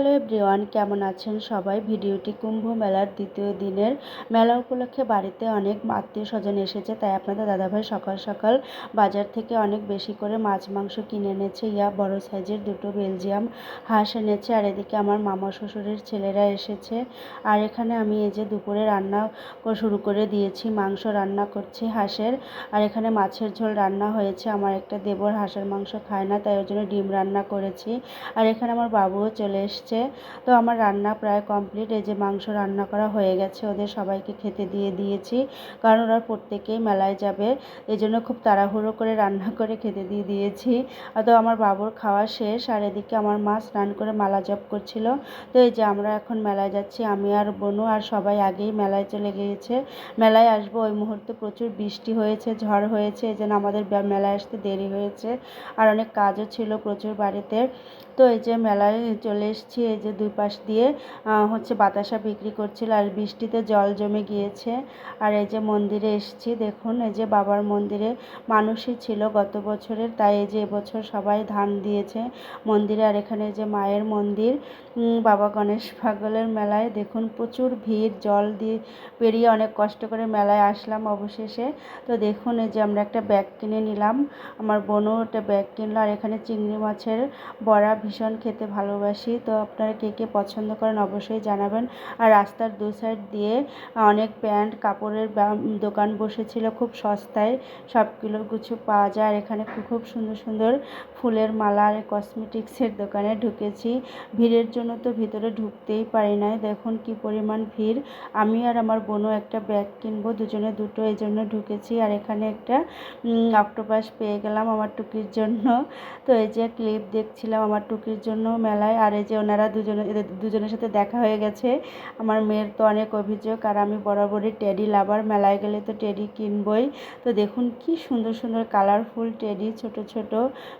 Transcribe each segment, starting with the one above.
Hello everyone, কেমন আছেন সবাই। ভিডিওটি কুম্ভ মেলার দ্বিতীয় দিনের মেলা উপলক্ষে বাড়িতে অনেক আত্মীয় স্বজন এসেছে, তাই আপনাদের দাদাভাই সকাল সকাল বাজার থেকে অনেক বেশি করে মাছ মাংস কিনে এনেছে। বড় সাইজের দুটো বেলজিয়াম হাঁস এনেছে। আর এদিকে আমার মামা শ্বশুরের ছেলেরা এসেছে। আর এখানে আমি এই যে দুপুরে রান্না শুরু করে দিয়েছি, মাংস রান্না করছি হাঁসের। আর এখানে মাছের ঝোল রান্না হয়েছে। আমার একটা দেবর হাঁসের মাংস খায় না, তাই ওই জন্য ডিম রান্না করেছি। আর এখানে আমার বাবুও চলে এসছে। তো আমার রান্না প্রায় কমপ্লিট। এই যে মাংস রান্না করা হয়ে গেছে, ওদের সবাইকে খেতে দিয়ে দিয়েছি, কারণ ওরা প্রত্যেকেই মেলায় যাবে, এই জন্য খুব তাড়াহুড়ো করে রান্না করে খেতে দিয়ে দিয়েছি। তো আমার বাবুর খাওয়া শেষ। আর এদিকে আমার মা স্নান করে মালা জপ করছিল। তো এই যে আমরা এখন মেলায় যাচ্ছি, আমি আর বোনু। আর সবাই আগেই মেলায় চলে গিয়েছে। মেলায় আসবো ওই মুহূর্তে প্রচুর বৃষ্টি হয়েছে, ঝড় হয়েছে, এই জন্য আমাদের মেলায় আসতে দেরি হয়েছে। আর অনেক কাজও ছিল প্রচুর বাড়িতে। তো এই যে মেলায় চলে এসেছি। এই যে দুই পাশ দিয়ে বাতাসা বিক্রি করছিল, আর বৃষ্টিতে জল জমে গিয়েছে। আর এই যে মন্দিরে এসেছি, দেখুন এই যে বাবার মন্দিরে মানুষই ছিল গত বছরের, তাই এই যে এবছর সবাই ধান দিয়েছে মন্দিরে। আর এখানে যে মায়ের মন্দির, বাবা গণেশ পাগলের মেলায় দেখুন প্রচুর ভিড়। জল দিয়ে পেরিয়ে অনেক কষ্ট করে মেলায় আসলাম অবশেষে। তো দেখুন এই যে আমরা একটা ব্যাগ কিনে নিলাম, আমার বোনও একটা ব্যাগ কিনলো। আর এখানে চিংড়ি মাছের বড়া ভীষণ খেতে ভালোবাসি, তো আপনারা কে কে পছন্দ করেন অবশ্যই জানাবেন। আর রাস্তার দু সাইড দিয়ে অনেক প্যান্ট কাপড়ের দোকান বসেছিল, খুব সস্তায় সব কিছু পাওয়া যায়। আর এখানে খুব সুন্দর সুন্দর ফুলের মালা আর কসমেটিক্সের দোকানে ঢুকেছি। ভিড়ের জন্য তো ভিতরে ঢুকতেই পারি নাই, দেখুন কি পরিমাণ ভিড়। আমি আর আমার বোনও একটা ব্যাগ কিনবো, দুজনে দুটো, এই জন্য ঢুকেছি। আর এখানে একটা অক্টোপাস পেয়ে গেলাম আমার টুকির জন্য। তো এই যে ক্লিপ দেখছিলাম আমার টুকির জন্য মেলায়। আর এই যে ওনারা দুজনের সাথে দেখা হয়ে গেছে। আমার মেয়ের তো অনেক অভিযোগ, আর আমি বরাবরই টেডি লাভার, মেলায় গেলে তো টেডি কিনবই। তো দেখুন কি সুন্দর সুন্দর কালারফুল টেডি, ছোট ছোট,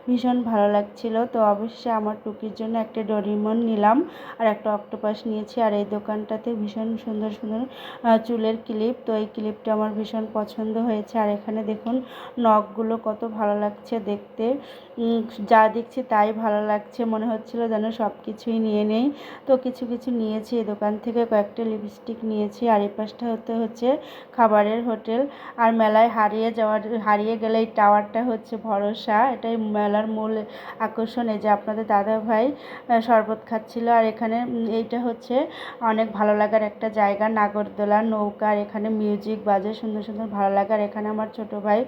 ভীষণ ভালো লাগছিল। তো অবশ্যই আমার টুকির জন্য একটা ডোরিমন নিলাম, আর একটা অক্টোপাস নিয়েছি। আর এই দোকানটাতে ভীষণ সুন্দর সুন্দর চুলের ক্লিপ, তো এই ক্লিপটা আমার ভীষণ পছন্দ হয়েছে। আর এখানে দেখুন নখগুলো কত ভালো লাগছে দেখতে, যা দেখছি তাই ভালো লাগছে, মনে হচ্ছিল যেন সব কিছুই নিয়ে নেই। তো কিছু কিছু নিয়েছি এই দোকান থেকে, কয়েকটা লিপস্টিক নিয়েছি। আর এই পাশটা হচ্ছে খাবারের হোটেল। আর মেলায় হারিয়ে গেলে এই টাওয়ারটা হচ্ছে ভরসা, এটাই মেলার মূল আকর্ষণ। এই যে আপনাদের দাদা ভাই শরবত খাচ্ছিল। আর এখানে এইটা হচ্ছে অনেক ভালো লাগার একটা জায়গা, নাগরদোলা, নৌকা, আর এখানে মিউজিক বাজে সুন্দর সুন্দর, ভালো লাগার। এখানে আমার ছোটো ভাই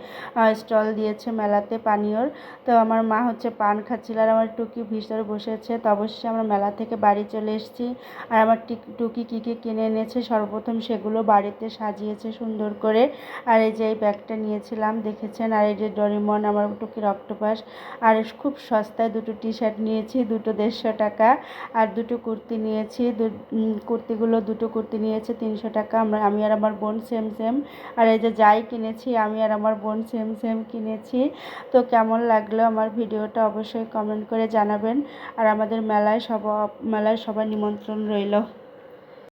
স্টল দিয়েছে মেলাতে পানীয়র। তো আমার মা পান খাচ্ছিল, আর আমার টুকি ভিতরে বসেছে। তো অবশ্যই আমরা মেলা থেকে বাড়ি চলে এসেছি। আর আমার টুকি কী কী কিনে এনেছে সর্বপ্রথম সেগুলো বাড়িতে সাজিয়েছে সুন্দর করে। আর এই যে এই ব্যাগটা নিয়েছিলাম দেখেছেন। আর এই যে ডোরিমন, আমার টুকির অক্টোপাস। আর খুব সস্তায় দুটো টি শার্ট নিয়েছি, দুটো 150 টাকা। আর দুটো কুর্তি নিয়েছি, দুটো কুর্তি নিয়েছে 300 টাকা। আমি আর আমার বোন সেম সেম। আর এই যে যাই কিনেছি আমি আর আমার বোন সেম সেম কিনেছি। তো কেমন লাগলো আমার ভিডিওটা অবশ্যই কমেন্ট করে জানাবেন। আর আমাদের মেলায় সবার নিমন্ত্রণ রইল।